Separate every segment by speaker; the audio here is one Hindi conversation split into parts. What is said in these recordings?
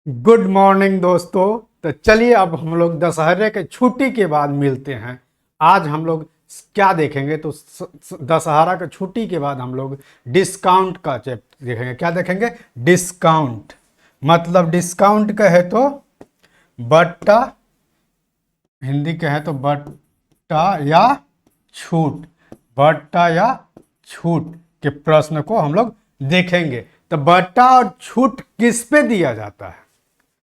Speaker 1: गुड मॉर्निंग दोस्तों। तो चलिए अब हम लोग दशहरे के छुट्टी के बाद मिलते हैं। आज हम लोग क्या देखेंगे तो दशहरा के छुट्टी के बाद हम लोग डिस्काउंट का चैप्टर देखेंगे। क्या देखेंगे? डिस्काउंट। मतलब डिस्काउंट कहे तो बट्टा, हिंदी कहे तो बट्टा या छूट, बट्टा या छूट के प्रश्न को हम लोग देखेंगे। तो बट्टा और छूट किस पे दिया जाता है?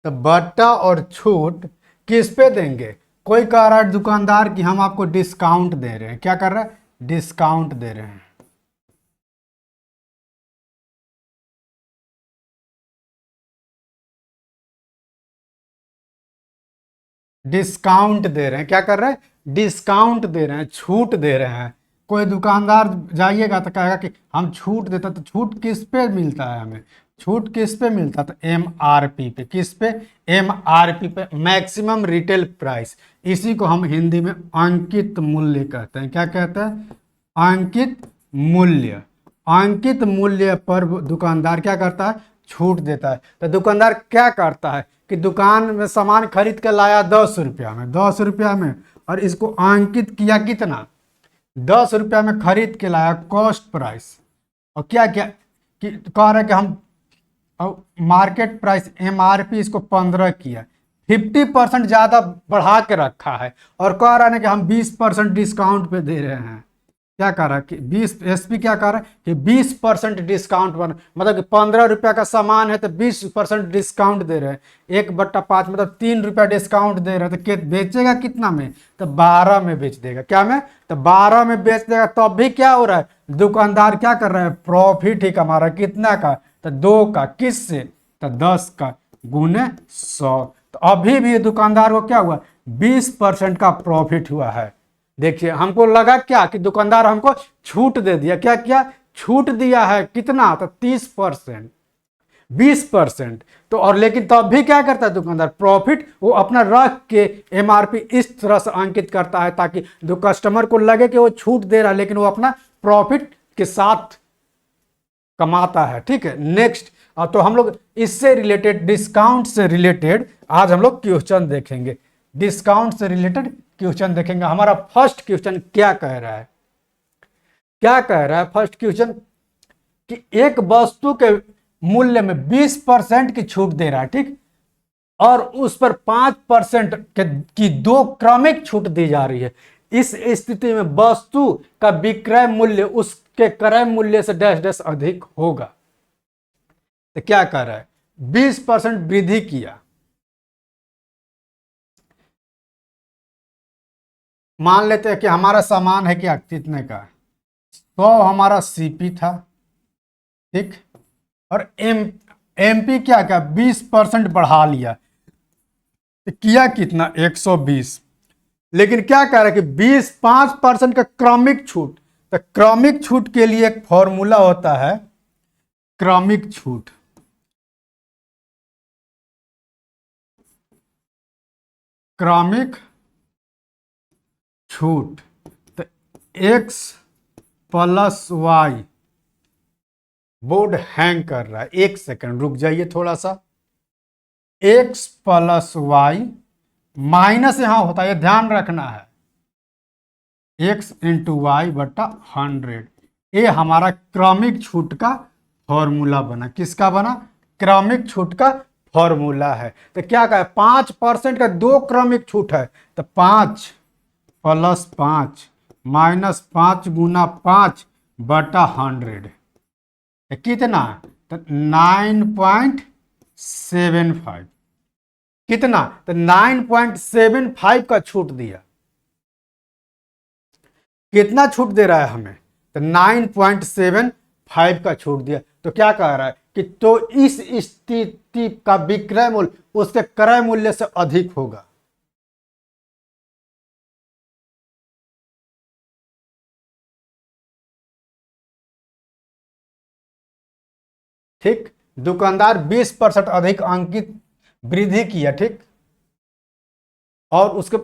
Speaker 1: तो बट्टा और छूट किस पे देंगे? कोई कह रहा है दुकानदार कि हम आपको डिस्काउंट दे रहे हैं। क्या कर रहा है? डिस्काउंट दे रहे हैं। डिस्काउंट दे रहे हैं। क्या कर रहे हैं? डिस्काउंट दे रहे हैं, छूट दे रहे हैं। कोई दुकानदार जाइएगा तो कहेगा कि हम छूट देता, तो छूट किस पे मिलता है? हमें छूट किस पे मिलता? तो MRP पे। किस पे? MRP पे, मैक्सिमम रिटेल प्राइस। इसी को हम हिंदी में अंकित मूल्य कहते हैं। क्या कहते हैं? अंकित मूल्य। अंकित मूल्य पर दुकानदार क्या करता है? छूट देता है। तो दुकानदार क्या करता है कि दुकान में सामान खरीद के लाया 10 रुपया में, 10 रुपया में, और इसको अंकित किया कितना? 10 रुपया में खरीद के लाया, कॉस्ट प्राइस। और क्या क्या कि कह रहे कि हम मार्केट प्राइस MRP इसको 15 किया, 50% ज़्यादा बढ़ा के रखा है, और कह रहा है कि हम 20% डिस्काउंट पे दे रहे हैं। क्या कह रहा है कि 20 SP क्या कह रहा है कि 20% डिस्काउंट बन, मतलब कि 15 रुपया का सामान है तो 20% डिस्काउंट दे रहे हैं। 1/5 मतलब 3 रुपया डिस्काउंट दे रहे हैं। तो बेचेगा कितना में? तो 12 में बेच देगा। क्या में? तो 12 में बेच देगा। तो अभी क्या हो रहा है? दुकानदार क्या कर रहा है? प्रॉफिट ही कमा रहा है। कितना का? तो 2 का। किस से? तो 10 का गुने 100। तो अभी भी दुकानदार को क्या हुआ? 20% का प्रॉफिट हुआ है। देखिए, हमको लगा क्या कि दुकानदार हमको छूट दे दिया। क्या किया? छूट दिया है। कितना? तो 30%, 20%। तो और लेकिन तब भी क्या करता है दुकानदार? प्रॉफिट वो अपना रख के MRP इस तरह से अंकित करता है ताकि जो कस्टमर को लगे कि वो छूट दे रहा है, लेकिन वो अपना प्रॉफिट के साथ कमाता है। ठीक है, नेक्स्ट। तो हम लोग इससे रिलेटेड, डिस्काउंट से रिलेटेड आज हम लोग क्वेश्चन देखेंगे। डिस्काउंट से रिलेटेड क्वेश्चन देखेंगे। हमारा फर्स्ट क्वेश्चन क्या कह रहा है? क्या कह रहा है फर्स्ट क्वेश्चन? कि एक वस्तु के मूल्य में 20% की छूट दे रहा है, ठीक, और उस पर 5% की 2 क्रमिक छूट दी जा रही है। इस स्थिति में वस्तु का विक्रय मूल्य उसके क्रय मूल्य से डैश डैश अधिक होगा। तो क्या कर रहा है? 20% वृद्धि किया। मान लेते हैं कि हमारा सामान है क्या, कितने का? 100 हमारा CP था, ठीक, और MP क्या क्या? 20% बढ़ा लिया। तो किया कितना? 120। लेकिन क्या कह रहा है कि 5% का क्रमिक छूट। तो क्रमिक छूट के लिए एक फॉर्मूला होता है, क्रमिक छूट। क्रमिक छूट। तो X + Y। बोर्ड हैंग कर रहा है, 1 सेकंड रुक जाइए थोड़ा सा। X + Y माइनस यहां होता है, ध्यान रखना है। X × Y/100। ये हमारा क्रमिक छूट का फॉर्मूला बना। किसका बना? क्रमिक छूट का फॉर्मूला है। तो क्या कहा? 5% का 2 क्रमिक छूट है। तो 5 + 5 -5 × 5/100 कितना? तो 9.75। कितना? तो 9.75 का छूट दिया। कितना छूट दे रहा है हमें? तो 9.75 का छूट दिया। तो क्या कह रहा है कि तो इस स्थिति का विक्रय मूल्य उसके क्रय मूल्य से अधिक होगा। ठीक, दुकानदार 20% अधिक अंकित वृद्धि किया, ठीक, और उसके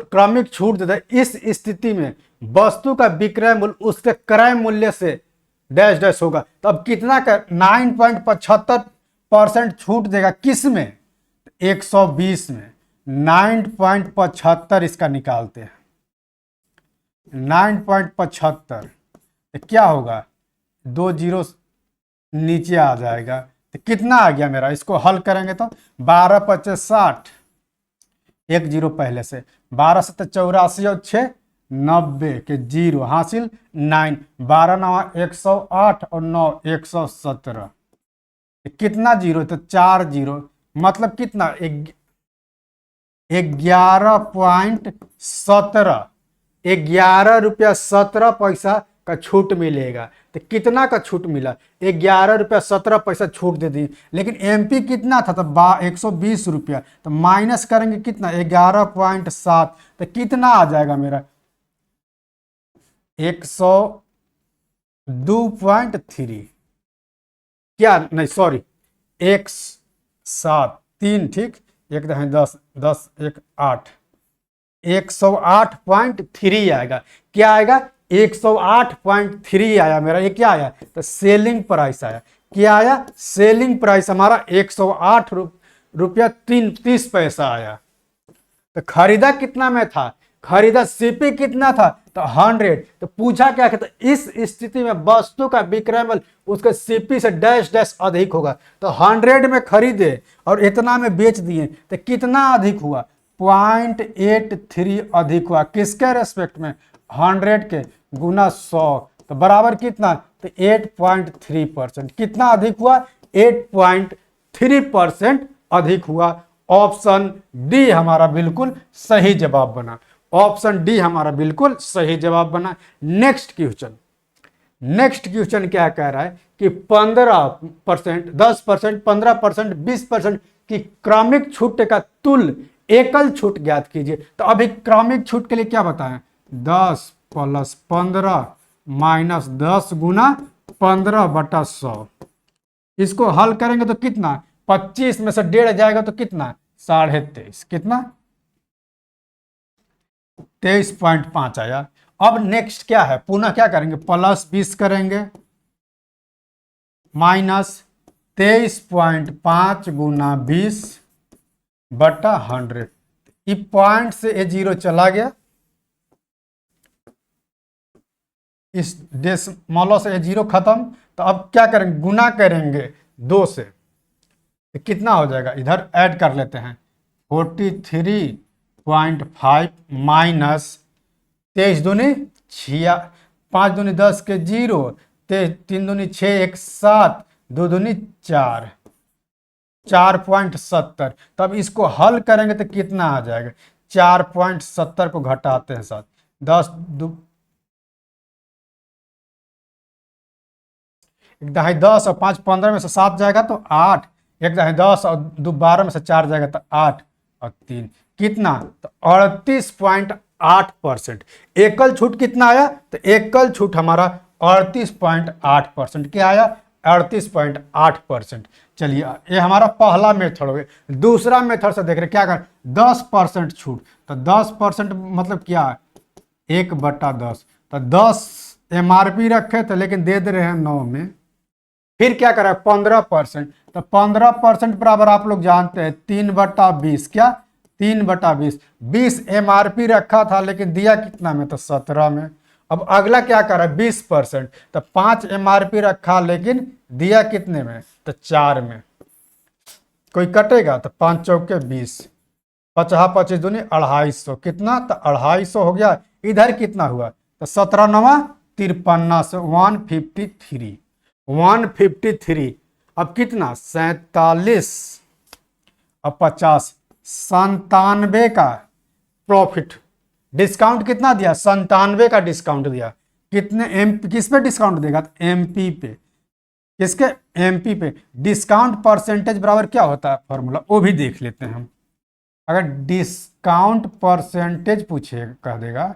Speaker 1: क्रमिक छूट देता है। इस स्थिति में वस्तु का विक्रय मूल्य उसके क्रय मूल्य से डैश डैश होगा। तो अब कितना का? 9.75% छूट देगा। किस में? 120 में 9.75 इसका निकालते हैं, 9.75 तो क्या होगा, 2 जीरो नीचे आ जाएगा, तो कितना आ गया मेरा, इसको हल करेंगे तो 12 पच्चीस 60, 1 जीरो पहले से, 12 सत्तर 84 और 6 90 के जीरो हासिल 9, 12 9 108 और 9 117, कितना जीरो, तो 4 जीरो, मतलब कितना 11.17, 11 रुपया 17 पैसा का छूट मिलेगा। तो कितना का छूट मिला, 11 रुपया 17 पैसा छूट दे दी, लेकिन एमपी कितना था, तो 120 रुपया, तो माइनस करेंगे कितना 11.7, तो कितना आ जाएगा मेरा 102.3, क्या नहीं सॉरी 173, ठीक, 1 10 10 1 8, 108.3 आएगा, क्या आएगा 108.3 आया मेरा, ये क्या आया, तो सेलिंग प्राइस आया, क्या आया, सेलिंग प्राइस हमारा 108 रुपया 30 पैसा आया। तो खरीदा कितना में था, खरीदा सीपी कितना था, तो 100, तो पूछा क्या कहता, इस स्थिति में वस्तु का विक्रय मूल्य उसके सीपी से डैश डैश अधिक होगा, तो 100 में खरीदे और इतना में बेच दिए, तो कितना अधिक हुआ, 0.83 अधिक हुआ, किसके रेस्पेक्ट में, 100 के गुना 100, तो बराबर कितना, तो 8.3%, कितना अधिक हुआ, 8.3% अधिक हुआ। ऑप्शन डी हमारा बिल्कुल सही जवाब बना, ऑप्शन डी हमारा बिल्कुल सही जवाब बना। नेक्स्ट क्वेश्चन, नेक्स्ट क्वेश्चन क्या कह रहा है कि 15%, 10%, 15%, 20% की क्रमिक छूट का तुल्य एकल छूट ज्ञात कीजिए। तो अभी क्रमिक छूट के लिए क्या बताएं, 10 + 15 - 10 गुना 15/100, इसको हल करेंगे तो कितना, 25 में से 1.5 जाएगा तो कितना 23.5, कितना 23.5 आया। अब नेक्स्ट क्या है, पुनः क्या करेंगे, +20 करेंगे -23.5 गुना 20/100, ये पॉइंट से ये जीरो चला गया, इस डेसिमल से ये जीरो खत्म, तो अब क्या करेंगे, गुना करेंगे 2 से, तो कितना हो जाएगा, इधर ऐड कर लेते हैं, 43.5 माइनस 23 दूनी 6, 5 दूनी 10 के 0, 3 दूनी 6, 1 7, 2 दूनी 4, 4.70, तब इसको हल करेंगे तो कितना आ जाएगा, 4.70 को घटाते हैं 7, 10 1 दहाई 10 और 5 15 में से 7 जाएगा तो 8, 1 दहाई 10 और 2 12 में से 4 जाएगा तो 8 और 3 कितना, तो 38.8%। एकल छूट कितना आया, तो एकल छूट हमारा 38.8%, क्या आया 38.8%। चलिए ये हमारा पहला मेथड हो गया। दूसरा मेथड से देख रहे क्या कर, 10% छूट, तो 10% मतलब क्या है 1/10, तो 10 MRP रखे थे लेकिन दे रहे हैं 9 में, फिर क्या करें 15%, तो 15% बराबर आप लोग जानते हैं 3/20, क्या 3/20, 20 MRP रखा था लेकिन दिया कितना में, तो 17 में। अब अगला क्या कर रहा है 20%, तो 5 MRP रखा लेकिन दिया कितने में, तो 4 में, कोई कटेगा तो 5 चौके 20, 50 25 दूनी 250, कितना, तो 250 हो गया। इधर कितना हुआ, तो 17 9 53 से 153, अब कितना 47 और 50, 97 का प्रॉफिट, डिस्काउंट कितना दिया, 97 का डिस्काउंट दिया, कितने किस पे डिस्काउंट देगा, तो एमपी पे, किसके एमपी पे। डिस्काउंट परसेंटेज बराबर क्या होता है फॉर्मूला, वो भी देख लेते हैं हम। अगर डिस्काउंट परसेंटेज पूछे कह देगा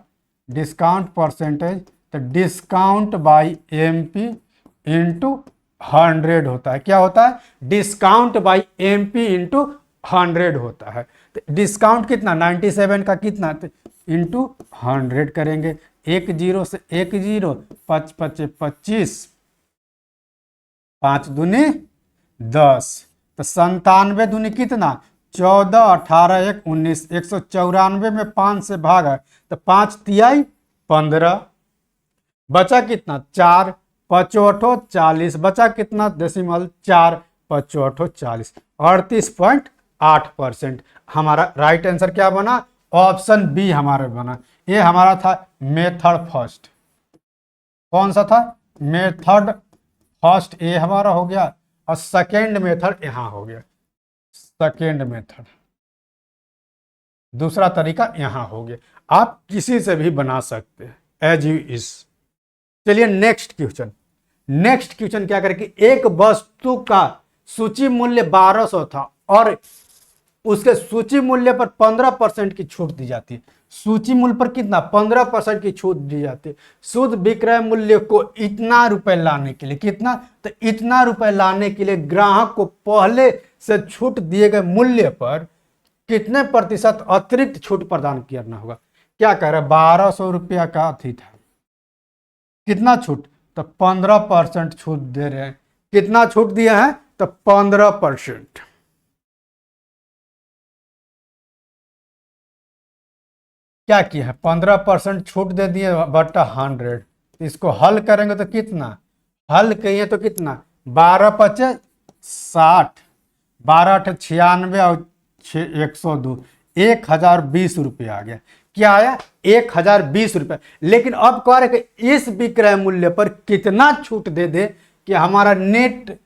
Speaker 1: डिस्काउंट परसेंटेज, तो डिस्काउंट बाई एमपी इंटू 100 होता है, क्या होता है, डिस्काउंट बाई एमपी इंटू 100 होता है। तो डिस्काउंट कितना 97 का कितना, इंटू 100 करेंगे, 1 0 से 1 0, 5 5 25, 5 दूनी 10, तो 97 दूनी कितना 14, 18, 1, 19, 194 में 5 से भाग है तो 5 तिहाई 15, बचा कितना 4, 5 8 40, बचा कितना डेसिमल 4, 5 8 40, 38.8%। हमारा राइट आंसर क्या बना? ऑप्शन बी हमारा बना। ये हमारा था मेथड फर्स्ट। कौन सा था? मेथड फर्स्ट ए हमारा हो गया, और सेकेंड मेथड यहां हो गया, सेकेंड मेथड, दूसरा तरीका यहां हो गया। आप किसी से भी बना सकते हैं एज यू इज। चलिए नेक्स्ट क्वेश्चन। नेक्स्ट क्वेश्चन क्या करें कि एक वस्तु का सूची मूल्य 1200 था और उसके सूची मूल्य पर 15% की छूट दी जाती है। सूची मूल्य पर कितना? 15% की छूट दी जाती है। शुद्ध विक्रय मूल्य को इतना रुपए लाने के लिए, कितना? तो इतना रुपए लाने के लिए ग्राहक को पहले से छूट दिए गए मूल्य पर कितने प्रतिशत अतिरिक्त छूट प्रदान करना होगा? क्या कह रहा है? 1200 रुपया का अथी था, कितना छूट? तो 15% छूट दे रहे हैं। कितना छूट दिया है? तो 15%। क्या किया है? 15% छूट दे दिए बटा 100। इसको हल करेंगे तो कितना? हल कहिए तो कितना? 12 पचे 60, 12 8 96 और 102, 1020 रुपये आ गया। क्या आया? 1020 रुपये। लेकिन अब कह रहे कि इस विक्रय मूल्य पर कितना छूट दे दे कि हमारा नेट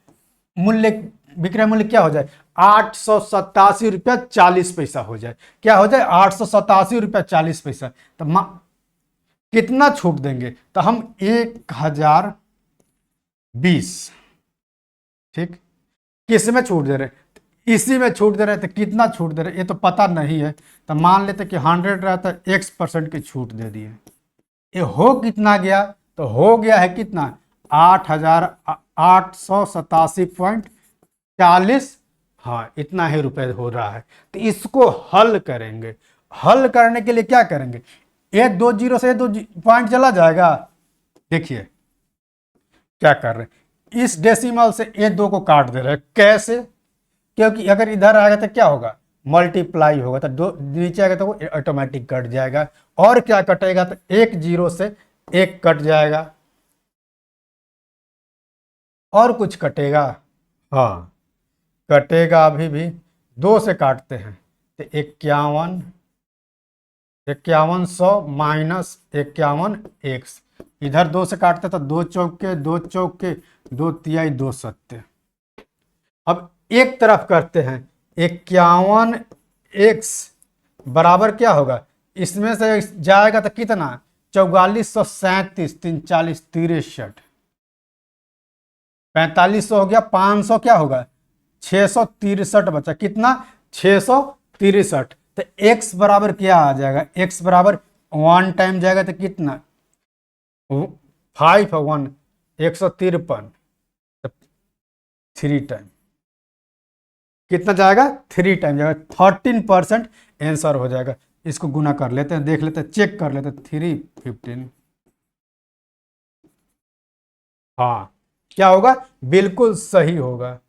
Speaker 1: मूल्य, विक्रय मूल्य क्या हो जाए? 887 रुपया 40 पैसा हो जाए। क्या हो जाए? 887 रुपया 40 पैसा। तो कितना छूट देंगे? तो हम 1020, ठीक, किस में छूट दे रहे? इसी में छूट दे रहे। तो कितना छूट दे रहे ये तो पता नहीं है, तो मान लेते कि 100 रहता है, X% की छूट दे दिए। ये हो कितना गया? तो हो गया है कितना? 8,887.40। हाँ, इतना ही रुपए हो रहा है। तो इसको हल करेंगे। हल करने के लिए क्या करेंगे? ये 2 जीरो से 2 पॉइंट चला जाएगा। देखिए क्या कर रहे हैं, इस डेसिमल से ये 2 को काट दे रहे हैं। कैसे? क्योंकि अगर इधर आएगा तो क्या होगा? मल्टीप्लाई होगा, तो 2 नीचे आएगा तो वो ऑटोमेटिक कट जाएगा। और क्या कटेगा? तो 1 जीरो से 1 कट जाएगा। और कुछ कटेगा? हाँ कटेगा, अभी भी 2 से काटते हैं तो 51, 5100 माइनस 51x। इधर 2 से काटते तो 2 चौके 2 चौके 2 तिहाई 2 सत्ते। अब एक तरफ करते हैं, 51x बराबर क्या होगा? इसमें से जाएगा तो कितना? 4437, 3 40 63, 4500 हो गया, 500 क्या होगा? 663 बचा। कितना? 663। तो x बराबर क्या आ जाएगा? x बराबर 1 टाइम जाएगा तो कितना? 5 1 153, 3 टाइम कितना जाएगा? 3 टाइम जाएगा। 13% आंसर हो जाएगा। इसको गुना कर लेते हैं, देख लेते हैं, चेक कर लेते हैं। 315। हाँ क्या होगा? बिल्कुल सही होगा।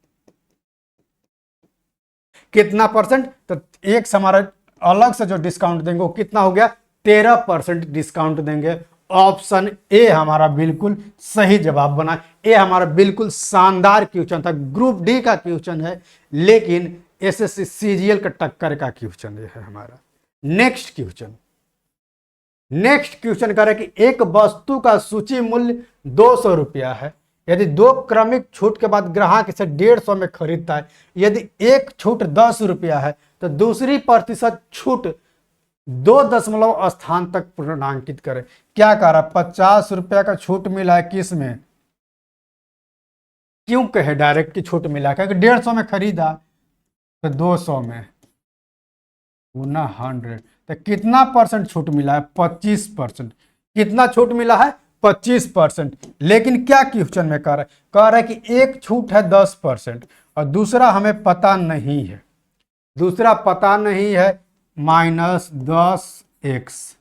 Speaker 1: कितना परसेंट? तो एक हमारा अलग से जो डिस्काउंट देंगे वो कितना हो गया? 13% डिस्काउंट देंगे। ऑप्शन ए हमारा बिल्कुल सही जवाब बना। ए हमारा बिल्कुल शानदार क्वेश्चन था। ग्रुप डी का क्वेश्चन है, लेकिन एसएससी सीजीएल का टक्कर का क्वेश्चन है हमारा। Next question. नेक्स्ट क्वेश्चन कह रहे कि एक वस्तु का सूची मूल्य 200 रुपया है। यदि 2 क्रमिक छूट के बाद ग्राहक इसे 150 में खरीदता है, यदि एक छूट 10 रुपया है तो दूसरी प्रतिशत छूट 2 स्थान तक पूर्णांकित करें। क्या कह रहा? 50 रुपया का छूट मिला है, किस में? क्यों कहे डायरेक्ट की छूट मिला? क्योंकि 150 में खरीदा तो 200 में गुना 100, तो कितना परसेंट छूट मिला है? 25%। कितना छूट मिला है? 25%। लेकिन क्या क्वेश्चन में कह रहा है? कह रहा है कि एक छूट है 10% और दूसरा हमें पता नहीं है। दूसरा पता नहीं है, -10x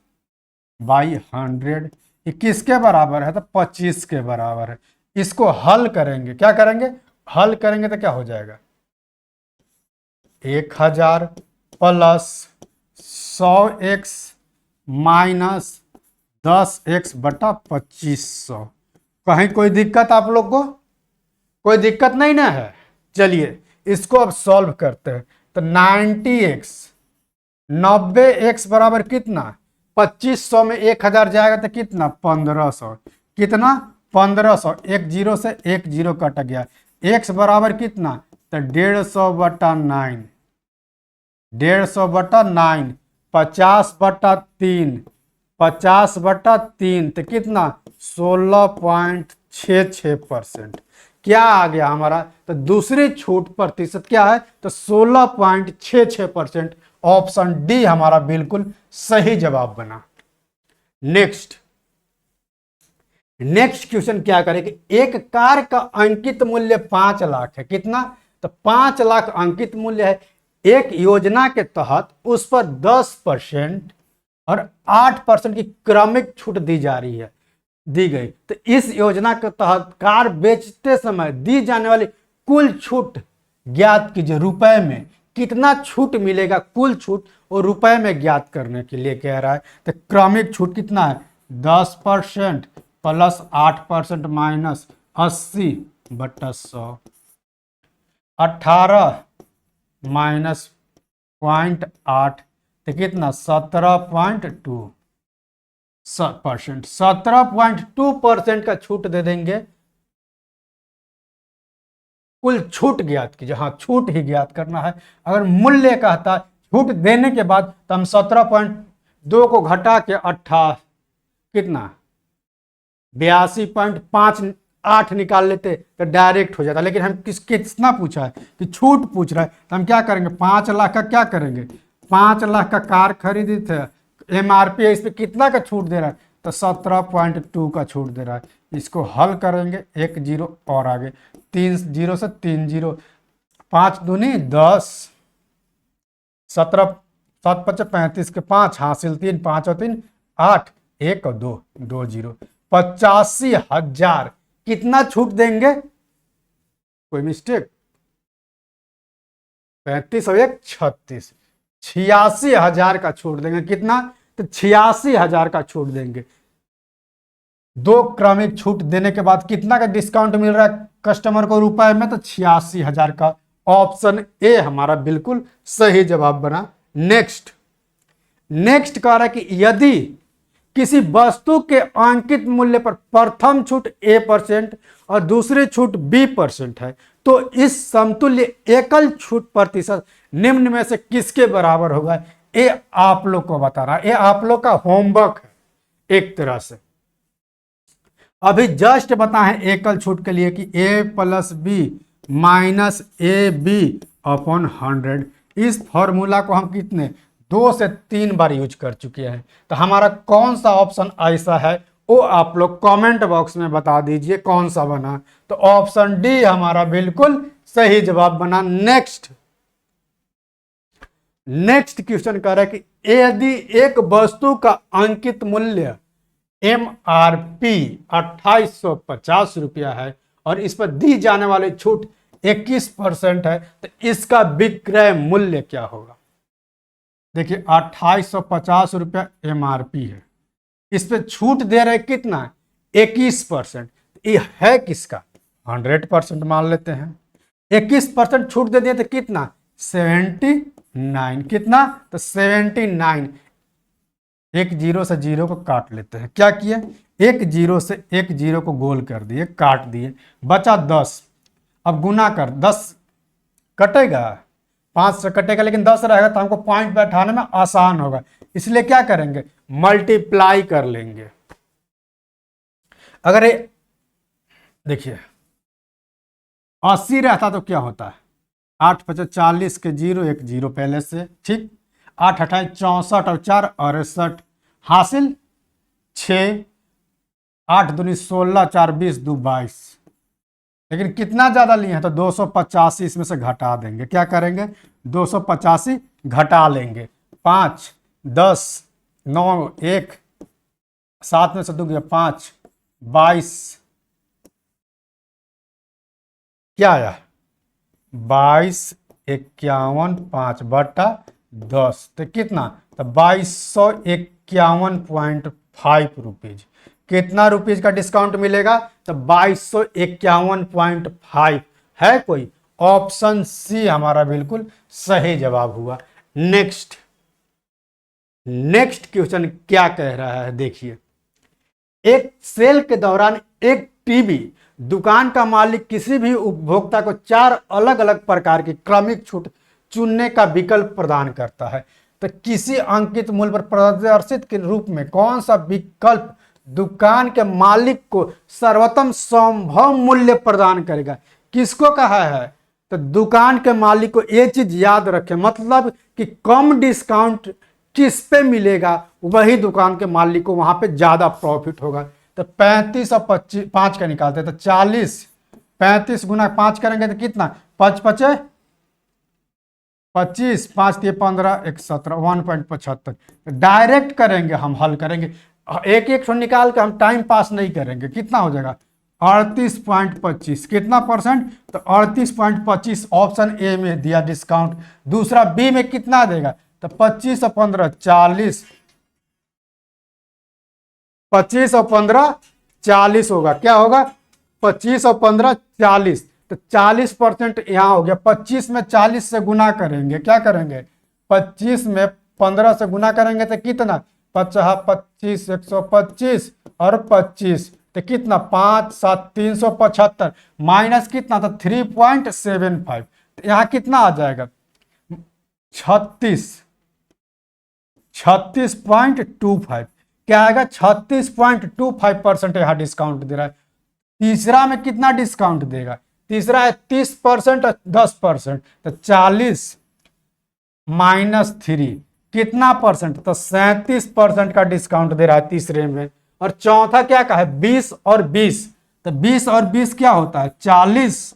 Speaker 1: बाई 100। ये किसके बराबर है? तो 25 के बराबर है। इसको हल करेंगे। क्या करेंगे? हल करेंगे तो क्या हो जाएगा? 1000 प्लस 100x माइनस 10x बटा 2500। कहीं कोई दिक्कत आप लोग को? कोई दिक्कत नहीं ना है? चलिए इसको अब सॉल्व करते हैं। तो 90x 90x बराबर कितना? 2500 में 1000 जाएगा तो कितना? 1500। कितना? 1500। एक जीरो से एक जीरो कट गया। x बराबर कितना? तो 150 बटा 9, 150 बटा 9, 50 बटा 3, 50 बटा 3 तो कितना? 16.66%। क्या आ गया हमारा? तो दूसरी छूट प्रतिशत क्या है? तो 16.66%। ऑप्शन डी हमारा बिल्कुल सही जवाब बना। नेक्स्ट क्वेश्चन क्या करें कि एक कार का अंकित मूल्य 5 लाख है। कितना? तो 5 लाख अंकित मूल्य है। एक योजना के तहत उस पर 10% और 8% की क्रमिक छूट दी जा रही है, दी गई। तो इस योजना के तहत कार बेचते समय दी जाने वाली कुल छूट ज्ञात कीजिए। रुपए में कितना छूट मिलेगा? कुल छूट और रुपए में ज्ञात करने के लिए कह रहा है। तो क्रमिक छूट कितना है? 10% प्लस 8% माइनस 80 बटा 100, 18 माइनस 0.8 तो कितना? 17.2%। 17.2% का छूट दे देंगे। कुल छूट ज्ञात कीजिए। हाँ, छूट ही ज्ञात करना है। अगर मूल्य कहता छूट देने के बाद तो हम 17.2 को घटा के 18 कितना? 82.58 निकाल लेते तो डायरेक्ट हो जाता। लेकिन हम कितना पूछा है कि छूट पूछ रहा है, तो हम क्या करेंगे? 5 लाख का क्या करेंगे? 5 लाख का कार खरीदी थे, एमआरपी है, इस पर कितना का छूट दे रहा है? तो 17.2 का छूट दे रहा है। इसको हल करेंगे, एक जीरो और आगे, 3 जीरो से 3 जीरो, 5 दूनी 10, 17, 7 5 35 के 5 हासिल 3, 5 और 3 8, 1 और 2, 2 जीरो, 85,000। कितना छूट देंगे? कोई मिस्टेक? 35 और 1 36, 86,000 का छूट देंगे। कितना? तो 86,000 का छूट देंगे। दो क्रमिक छूट देने के बाद कितना का डिस्काउंट मिल रहा है कस्टमर को रुपए में? तो 86,000 का। ऑप्शन ए हमारा बिल्कुल सही जवाब बना। नेक्स्ट कह रहा है कि यदि किसी वस्तु के अंकित मूल्य पर प्रथम छूट A% और दूसरी छूट B% है, तो इस समतुल्य एकल छूट प्रतिशत निम्न में से किसके बराबर होगा? ये आप लोग को बता रहा है। ये आप लोग का होमवर्क है एक तरह से। अभी जस्ट बताएं एकल छूट के लिए कि A plus B minus AB upon 100। इस फॉर्मूला को हम कितने 2 से 3 बार यूज कर चुके हैं। तो हमारा कौन सा ऑप्शन ऐसा है वो आप लोग कमेंट बॉक्स में बता दीजिए कौन सा बना। तो ऑप्शन डी हमारा बिल्कुल सही जवाब बना। नेक्स्ट क्वेश्चन कह रहा है कि यदि एक वस्तु का अंकित मूल्य MRP 2850 रुपया है और इस पर दी जाने वाली छूट 21% है, तो इसका विक्रय मूल्य क्या होगा? देखिए 2850 रुपया MRP है, इस पे छूट दे रहे कितना? 21%। ये है किसका? 100% मान लेते हैं। 21% छूट दे दिए तो कितना? 79। कितना? तो 79। एक जीरो से जीरो को काट लेते हैं। क्या किए? एक जीरो से एक जीरो को गोल कर दिए, काट दिए, बचा 10। अब गुना कर, 10 कटेगा, 5 से कटेगा, लेकिन 10 रहेगा तो हमको पॉइंट बैठाने में आसान होगा, इसलिए क्या करेंगे? मल्टीप्लाई कर लेंगे। अगर ये देखिए 80 रहता तो क्या होता है? 8 5 40 के जीरो, एक जीरो पहले से, ठीक। 8 28 64 और 4 68 हासिल 6, 8 दूनी 16, 4 20, 2 22। लेकिन कितना ज्यादा लिए हैं? तो 285 इसमें से घटा देंगे। क्या करेंगे? 285 घटा लेंगे। 5 10 9 1 7 में से 2 गया 5, 22। क्या आया? 22 51.5/10 तो कितना, तो 2251.5 रुपीज। कितना रुपीज का डिस्काउंट मिलेगा, तो 2251.5 है कोई। ऑप्शन सी हमारा बिल्कुल सही जवाब हुआ। नेक्स्ट क्वेश्चन क्या कह रहा है देखिए। एक सेल के दौरान एक टीवी दुकान का मालिक किसी भी उपभोक्ता को 4 अलग अलग प्रकार की क्रमिक छूट चुनने का विकल्प प्रदान करता है। तो किसी अंकित मूल्य पर प्रदर्शित के रूप में कौन सा विकल्प दुकान के मालिक को सर्वोत्तम संभव मूल्य प्रदान करेगा। किसको कहा है, तो दुकान के मालिक को ये चीज याद रखें, मतलब कि कम डिस्काउंट किस पे मिलेगा वही दुकान के मालिक को वहां पे ज्यादा प्रॉफिट होगा। तो 35 और 25 5 का निकालते हैं तो 40, 35 गुना 5 करेंगे तो कितना, 5 5 25, 5 3 15 1 17 1.75। डायरेक्ट करेंगे, हम हल करेंगे, एक एक निकाल के हम टाइम पास नहीं करेंगे। कितना हो जाएगा 38.25, कितना परसेंट, तो 38.25 ऑप्शन ए में दिया डिस्काउंट। दूसरा बी में कितना देगा, तो 25 और 15 40, 25 और 15 40 होगा। क्या होगा, 25 और 15 40, तो 40% यहां हो गया। 25 में 40 से गुना करेंगे, क्या करेंगे, 25 में 15 से गुना करेंगे तो कितना, 50 25 125 और 25 तो कितना, 5 7 375 माइनस कितना था 3.75, तो यहाँ कितना आ जाएगा 36.25। क्या आएगा 36.25% यहाँ डिस्काउंट दे रहा है। तीसरा में कितना डिस्काउंट देगा, तीसरा है 30% और 10%, तो 40 माइनस 3 कितना परसेंट, तो 37% का डिस्काउंट दे रहा है तीसरे में। और चौथा क्या कहा है 20 और 20, तो 20 और 20 क्या होता है 40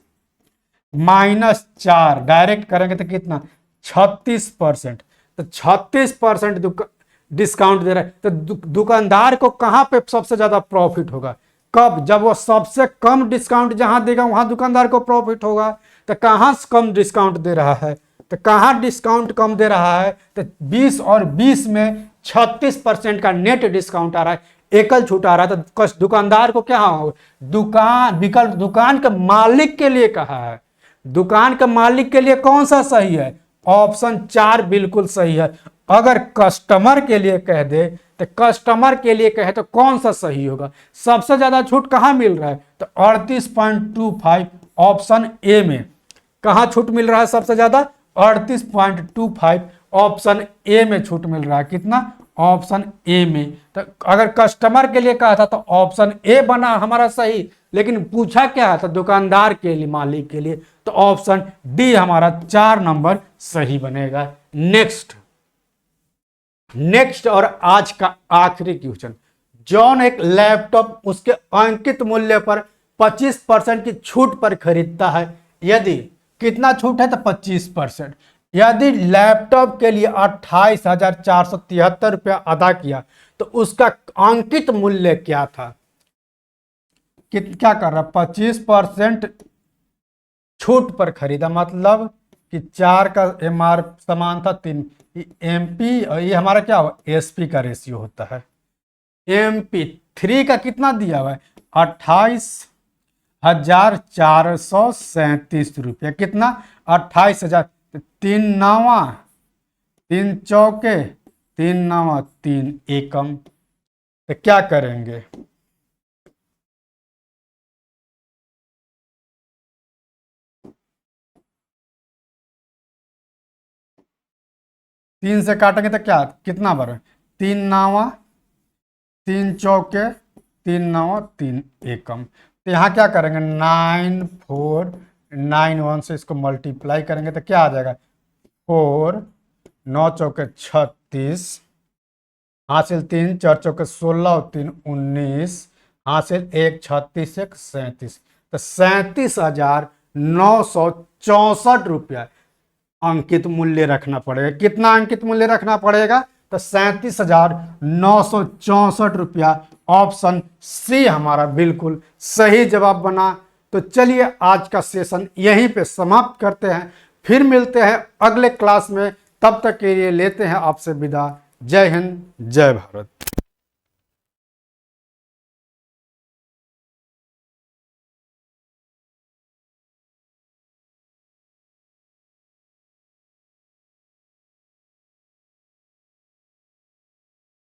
Speaker 1: माइनस 4, डायरेक्ट करेंगे तो कितना 36%, तो 36% डिस्काउंट दे रहा है। तो दुकानदार को कहां पे सबसे ज्यादा प्रॉफिट होगा, कब, जब वो सबसे कम डिस्काउंट जहां देगा वहां दुकानदार को प्रॉफिट होगा। तो कहां कम डिस्काउंट दे रहा है, तो कहां डिस्काउंट कम दे रहा है, तो 20 और 20 में 36% का नेट डिस्काउंट आ रहा है, एकल छूट आ रहा है। तो दुकानदार को क्या होगा, विकल्प दुकान के मालिक के लिए कहा है, दुकान के मालिक के लिए कौन सा सही है, ऑप्शन 4 बिल्कुल सही है। अगर कस्टमर के लिए कह दे तो कस्टमर के लिए कहे तो कौन सा सही होगा, सबसे ज्यादा छूट कहां मिल रहा है, तो 38.25 ऑप्शन ए में। कहां छूट मिल रहा है सबसे ज्यादा, 38.25 ऑप्शन ए में छूट मिल रहा है। कितना, ऑप्शन ए में। तो अगर कस्टमर के लिए कहा था तो ऑप्शन ए बना हमारा सही, लेकिन पूछा क्या था दुकानदार के लिए, मालिक के लिए, तो ऑप्शन डी हमारा 4 नंबर सही बनेगा। नेक्स्ट और आज का आखिरी क्वेश्चन। जॉन एक लैपटॉप उसके अंकित मूल्य पर 25% की छूट पर खरीदता है। यदि कितना छूट है, तो 25%। यदि लैपटॉप के लिए 28,473 रुपया अदा किया तो उसका अंकित मूल्य क्या था। क्या कर रहा, 25% छूट पर खरीदा, मतलब कि 4 का MR समान था 3 MP, और ये हमारा क्या हुआ SP का रेशियो होता है। MP 3 का कितना दिया हुआ है 28,437 रुपया। कितना 28,000, 3 9 3 चौके 3 9 3 एकम। तो क्या करेंगे, तीन से काटेंगे तो क्या, कितना बार 3 9 3 चौके 3 9 3 एकम। तो यहाँ क्या करेंगे 9491 से इसको मल्टीप्लाई करेंगे तो क्या आ जाएगा 4 9 चौके 36, हासिल 3 4 चौके 16 और 3 19, हासिल 1 36 1 37। तो 37,964 रुपया अंकित मूल्य रखना पड़ेगा। कितना अंकित मूल्य रखना पड़ेगा, तो 37,964 रुपया। ऑप्शन सी हमारा बिल्कुल सही जवाब बना। तो चलिए आज का सेशन यहीं पे समाप्त करते हैं। फिर मिलते हैं अगले क्लास में, तब तक के लिए लेते हैं आपसे विदा। जय हिंद, जय भारत।